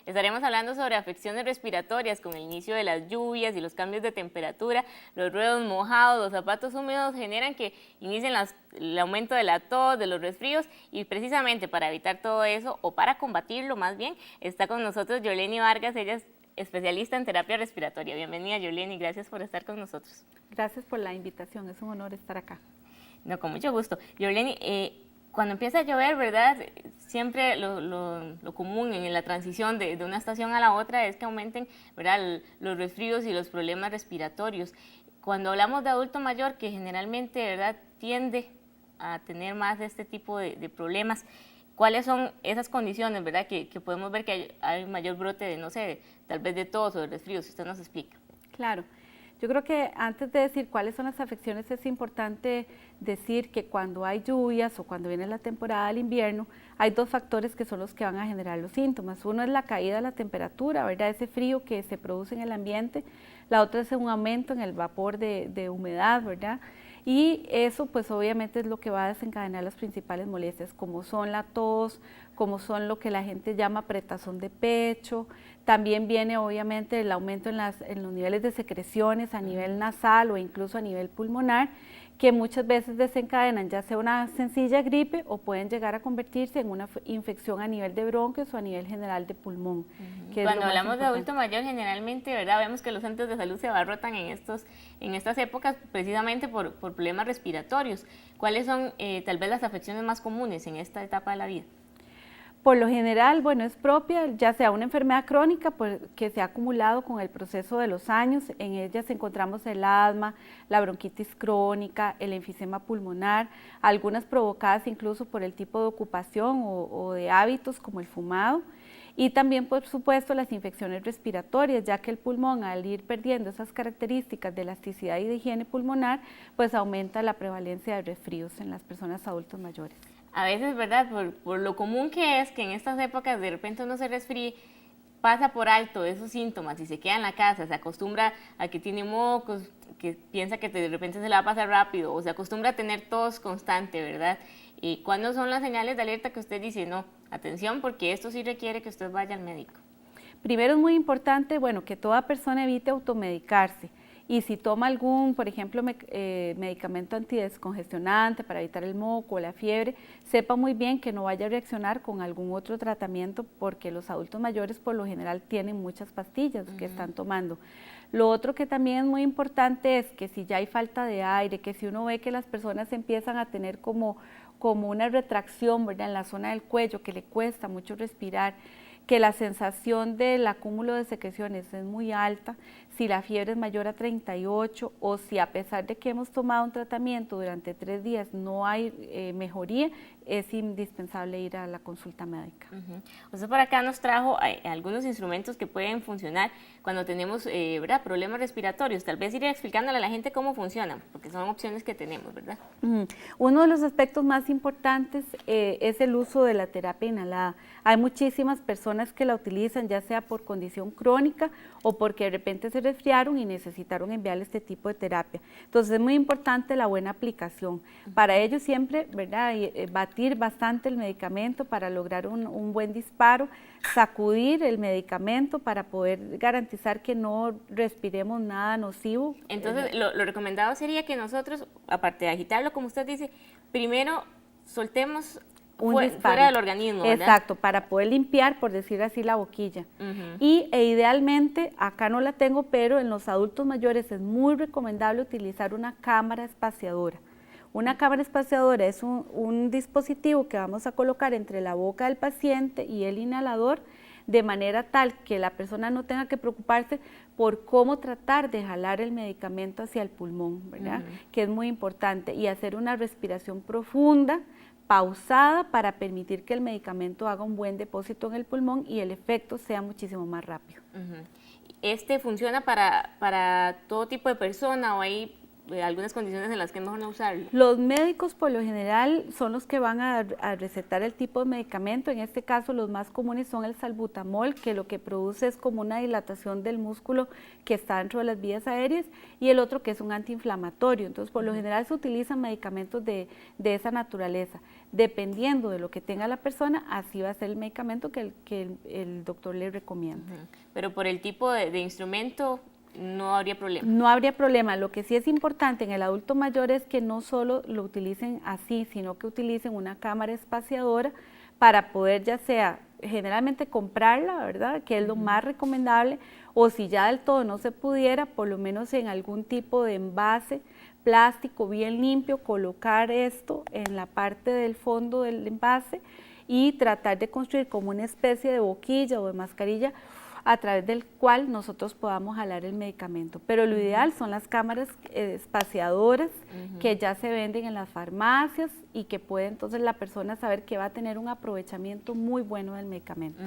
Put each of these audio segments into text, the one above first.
Estaremos hablando sobre afecciones respiratorias con el inicio de las lluvias y los cambios de temperatura. Los ruedos mojados, los zapatos húmedos generan que inicien el aumento de la tos, de los resfríos, y precisamente para evitar todo eso, o para combatirlo más bien, está con nosotros Yorleni Vargas. Ella es especialista en terapia respiratoria. Bienvenida, Yorleni, gracias por estar con nosotros. Gracias por la invitación, es un honor estar acá. No, con mucho gusto. Yorleni, cuando empieza a llover, ¿verdad? Siempre lo común en la transición de una estación a la otra es que aumenten, ¿verdad?, los resfríos y los problemas respiratorios. Cuando hablamos de adulto mayor, que generalmente, ¿verdad?, tiende a tener más de este tipo de problemas, ¿cuáles son esas condiciones, verdad, que podemos ver que hay mayor brote de, no sé, tal vez de tos o de resfríos? Si usted nos explica. Claro. Yo creo que antes de decir cuáles son las afecciones es importante decir que cuando hay lluvias o cuando viene la temporada del invierno hay dos factores que son los que van a generar los síntomas. Uno es la caída de la temperatura, ¿verdad?, ese frío que se produce en el ambiente. La otra es un aumento en el vapor de humedad, ¿verdad? Y eso pues obviamente es lo que va a desencadenar las principales molestias, como son la tos, como son lo que la gente llama apretazón de pecho. También viene obviamente el aumento en los niveles de secreciones a nivel nasal o incluso a nivel pulmonar, que muchas veces desencadenan ya sea una sencilla gripe o pueden llegar a convertirse en una infección a nivel de bronquios o a nivel general de pulmón. Cuando hablamos de adulto mayor, generalmente, ¿verdad?, vemos que los centros de salud se abarrotan en estas épocas precisamente por problemas respiratorios. ¿Cuáles son tal vez las afecciones más comunes en esta etapa de la vida? Por lo general, bueno, es propia, ya sea una enfermedad crónica que se ha acumulado con el proceso de los años. En ellas encontramos el asma, la bronquitis crónica, el enfisema pulmonar, algunas provocadas incluso por el tipo de ocupación o de hábitos como el fumado. Y también, por supuesto, las infecciones respiratorias, ya que el pulmón, al ir perdiendo esas características de elasticidad y de higiene pulmonar, pues aumenta la prevalencia de resfríos en las personas adultos mayores. A veces, ¿verdad?, por lo común que es que en estas épocas de repente uno se resfríe, pasa por alto esos síntomas y se queda en la casa, se acostumbra a que tiene mocos, que piensa que de repente se le va a pasar rápido, o se acostumbra a tener tos constante, ¿verdad? ¿Y cuándo son las señales de alerta que usted dice, no, atención, porque esto sí requiere que usted vaya al médico? Primero es muy importante, bueno, que toda persona evite automedicarse. Y si toma algún, por ejemplo, medicamento antidescongestionante para evitar el moco o la fiebre, sepa muy bien que no vaya a reaccionar con algún otro tratamiento, porque los adultos mayores por lo general tienen muchas pastillas que están tomando. Lo otro que también es muy importante es que si ya hay falta de aire, que si uno ve que las personas empiezan a tener como una retracción, ¿verdad?, en la zona del cuello, que le cuesta mucho respirar, que la sensación del acúmulo de secreciones es muy alta, si la fiebre es mayor a 38 o si a pesar de que hemos tomado un tratamiento durante 3 días no hay mejoría, es indispensable ir a la consulta médica. Usted por acá nos trajo algunos instrumentos que pueden funcionar cuando tenemos ¿verdad?, problemas respiratorios. Tal vez ir explicándole a la gente cómo funcionan, porque son opciones que tenemos, ¿verdad? Uno de los aspectos más importantes es el uso de la terapia inhalada. Hay muchísimas personas que la utilizan, ya sea por condición crónica o porque de repente se resfriaron y necesitaron enviarle este tipo de terapia. Entonces es muy importante la buena aplicación. Para ello siempre, ¿verdad?, batir bastante el medicamento para lograr un buen disparo, sacudir el medicamento para poder garantizar que no respiremos nada nocivo. Entonces lo recomendado sería que nosotros, aparte de agitarlo como usted dice, primero soltemos fuera del organismo, ¿verdad? Exacto, para poder limpiar, por decir así, la boquilla. Idealmente, acá no la tengo, pero en los adultos mayores es muy recomendable utilizar una cámara espaciadora. Una cámara espaciadora es un dispositivo que vamos a colocar entre la boca del paciente y el inhalador, de manera tal que la persona no tenga que preocuparse por cómo tratar de jalar el medicamento hacia el pulmón, ¿verdad? Que es muy importante, y hacer una respiración profunda, pausada, para permitir que el medicamento haga un buen depósito en el pulmón y el efecto sea muchísimo más rápido. ¿Este funciona para todo tipo de persona o hay algunas condiciones en las que es mejor no usarlo? Los médicos por lo general son los que van a recetar el tipo de medicamento. En este caso los más comunes son el salbutamol, que lo que produce es como una dilatación del músculo que está dentro de las vías aéreas, y el otro que es un antiinflamatorio. Entonces por lo general se utilizan medicamentos de esa naturaleza. Dependiendo de lo que tenga la persona, así va a ser el medicamento que el doctor le recomienda. Pero por el tipo de instrumento no habría problema. No habría problema. Lo que sí es importante en el adulto mayor es que no solo lo utilicen así, sino que utilicen una cámara espaciadora para poder ya sea generalmente comprarla, ¿verdad? Que es lo más recomendable, o si ya del todo no se pudiera, por lo menos en algún tipo de envase plástico bien limpio, colocar esto en la parte del fondo del envase y tratar de construir como una especie de boquilla o de mascarilla a través del cual nosotros podamos jalar el medicamento. Pero lo ideal son las cámaras espaciadoras que ya se venden en las farmacias y que puede entonces la persona saber que va a tener un aprovechamiento muy bueno del medicamento.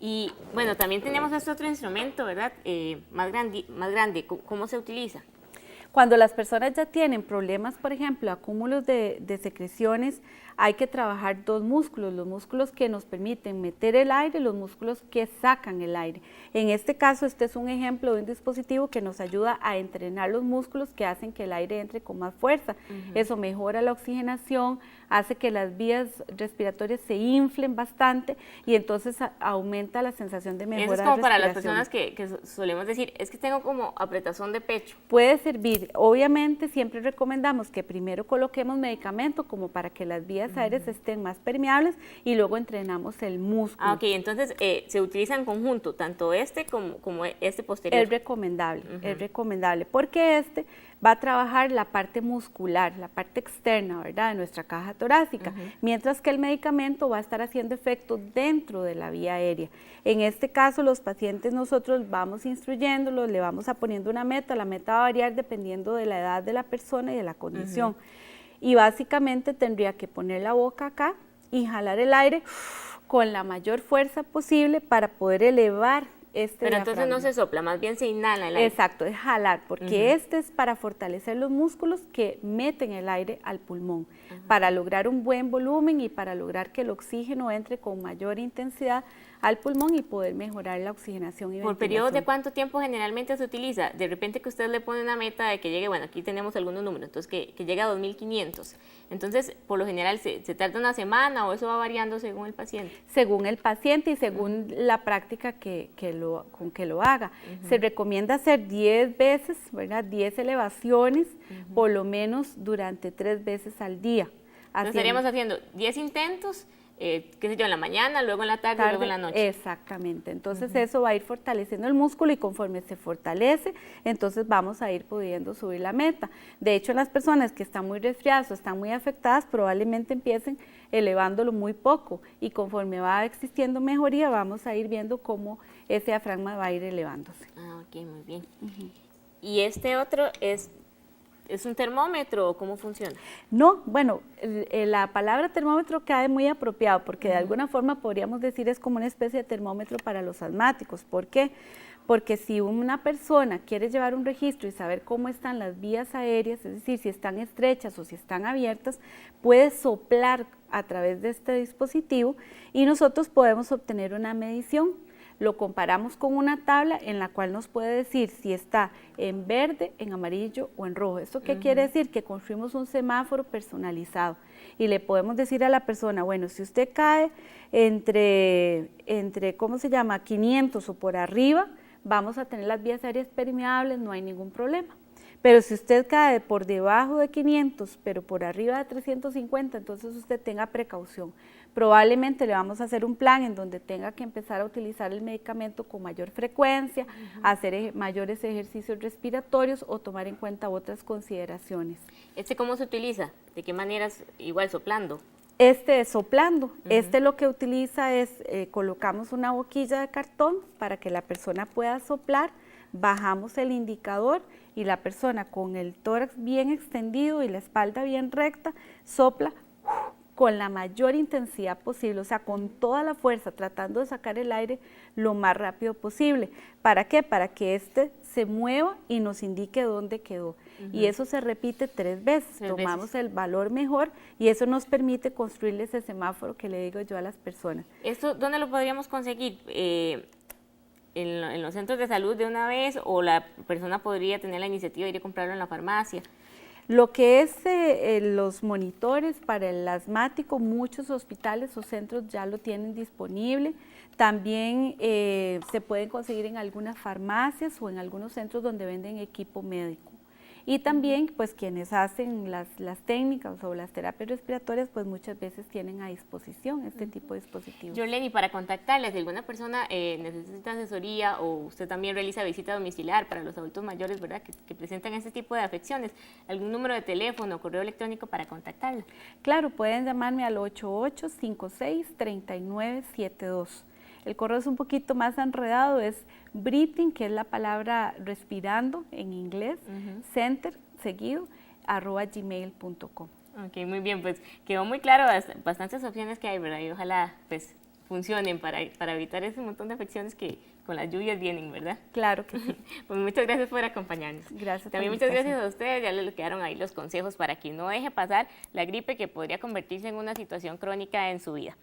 Y bueno, también tenemos este otro instrumento, ¿verdad? Más grande. ¿Cómo se utiliza? Cuando las personas ya tienen problemas, por ejemplo, acúmulos de secreciones, hay que trabajar dos músculos, los músculos que nos permiten meter el aire y los músculos que sacan el aire. En este caso, este es un ejemplo de un dispositivo que nos ayuda a entrenar los músculos que hacen que el aire entre con más fuerza. Eso mejora la oxigenación, hace que las vías respiratorias se inflen bastante y entonces aumenta la sensación de mejora de respiración. Eso es como para las personas que solemos decir, es que tengo como apretazón de pecho. Puede servir. Obviamente siempre recomendamos que primero coloquemos medicamento como para que las vías aéreas estén más permeables y luego entrenamos el músculo. Ok, entonces se utiliza en conjunto, tanto este como este posterior. Es recomendable porque este va a trabajar la parte muscular, la parte externa, ¿verdad?, de nuestra caja torácica, mientras que el medicamento va a estar haciendo efecto dentro de la vía aérea. En este caso, los pacientes nosotros vamos instruyéndolos, le vamos a poniendo una meta, la meta va a variar dependiendo de la edad de la persona y de la condición. Y básicamente tendría que poner la boca acá y jalar el aire con la mayor fuerza posible para poder elevar este Pero entonces no se sopla, más bien se inhala el aire. Exacto, es jalar, porque este es para fortalecer los músculos que meten el aire al pulmón, para lograr un buen volumen y para lograr que el oxígeno entre con mayor intensidad al pulmón y poder mejorar la oxigenación y ¿Por periodos de cuánto tiempo generalmente se utiliza? De repente que usted le pone una meta de que llegue, bueno, aquí tenemos algunos números, entonces que llegue a 2.500. Entonces, por lo general, ¿se tarda una semana o eso va variando según el paciente? Según el paciente y según la práctica con que lo haga. Se recomienda hacer 10 veces, ¿verdad? 10 elevaciones, por lo menos durante 3 veces al día. Entonces estaríamos haciendo 10 intentos, qué sé yo, en la mañana, luego en la tarde, luego en la noche. Exactamente, entonces eso va a ir fortaleciendo el músculo y conforme se fortalece, entonces vamos a ir pudiendo subir la meta. De hecho, las personas que están muy resfriadas o están muy afectadas probablemente empiecen elevándolo muy poco y conforme va existiendo mejoría vamos a ir viendo cómo ese diafragma va a ir elevándose. Ah, ok, muy bien. Y este otro ¿es un termómetro o cómo funciona? No, bueno, la palabra termómetro cae muy apropiado porque de alguna forma podríamos decir es como una especie de termómetro para los asmáticos. ¿Por qué? Porque si una persona quiere llevar un registro y saber cómo están las vías aéreas, es decir, si están estrechas o si están abiertas, puede soplar a través de este dispositivo y nosotros podemos obtener una medición. Lo comparamos con una tabla en la cual nos puede decir si está en verde, en amarillo o en rojo. ¿Esto qué quiere decir? Que construimos un semáforo personalizado y le podemos decir a la persona, bueno, si usted cae entre ¿cómo se llama?, 500 o por arriba, vamos a tener las vías aéreas permeables, no hay ningún problema. Pero si usted cae por debajo de 500, pero por arriba de 350, entonces usted tenga precaución. Probablemente le vamos a hacer un plan en donde tenga que empezar a utilizar el medicamento con mayor frecuencia, hacer mayores ejercicios respiratorios o tomar en cuenta otras consideraciones. ¿Cómo se utiliza? ¿De qué maneras? Igual soplando. Soplando. Lo que utiliza es, colocamos una boquilla de cartón para que la persona pueda soplar, bajamos el indicador y la persona con el tórax bien extendido y la espalda bien recta, sopla con la mayor intensidad posible, o sea, con toda la fuerza, tratando de sacar el aire lo más rápido posible. ¿Para qué? Para que este se mueva y nos indique dónde quedó. Y eso se repite 3 veces. Tomamos el valor mejor y eso nos permite construirle ese semáforo que le digo yo a las personas. ¿Esto dónde lo podríamos conseguir? ¿En los centros de salud de una vez o la persona podría tener la iniciativa de ir a comprarlo en la farmacia? Lo que es los monitores para el asmático, muchos hospitales o centros ya lo tienen disponible. También se pueden conseguir en algunas farmacias o en algunos centros donde venden equipo médico. Y también, pues, quienes hacen las técnicas o las terapias respiratorias, pues muchas veces tienen a disposición este tipo de dispositivos. Jorleni, para contactarles, si alguna persona necesita asesoría o usted también realiza visita domiciliar para los adultos mayores, ¿verdad?, que presentan este tipo de afecciones, ¿algún número de teléfono o correo electrónico para contactarla? Claro, pueden llamarme al 8856-3972. El correo es un poquito más enredado, es breathing, que es la palabra respirando en inglés, center, seguido, @gmail.com. Ok, muy bien, pues quedó muy claro bastantes opciones que hay, ¿verdad? Y ojalá pues funcionen para evitar ese montón de afecciones que con las lluvias vienen, ¿verdad? Claro que sí. Pues muchas gracias por acompañarnos. Gracias. También muchas gracias a ustedes, ya les quedaron ahí los consejos para que no deje pasar la gripe que podría convertirse en una situación crónica en su vida.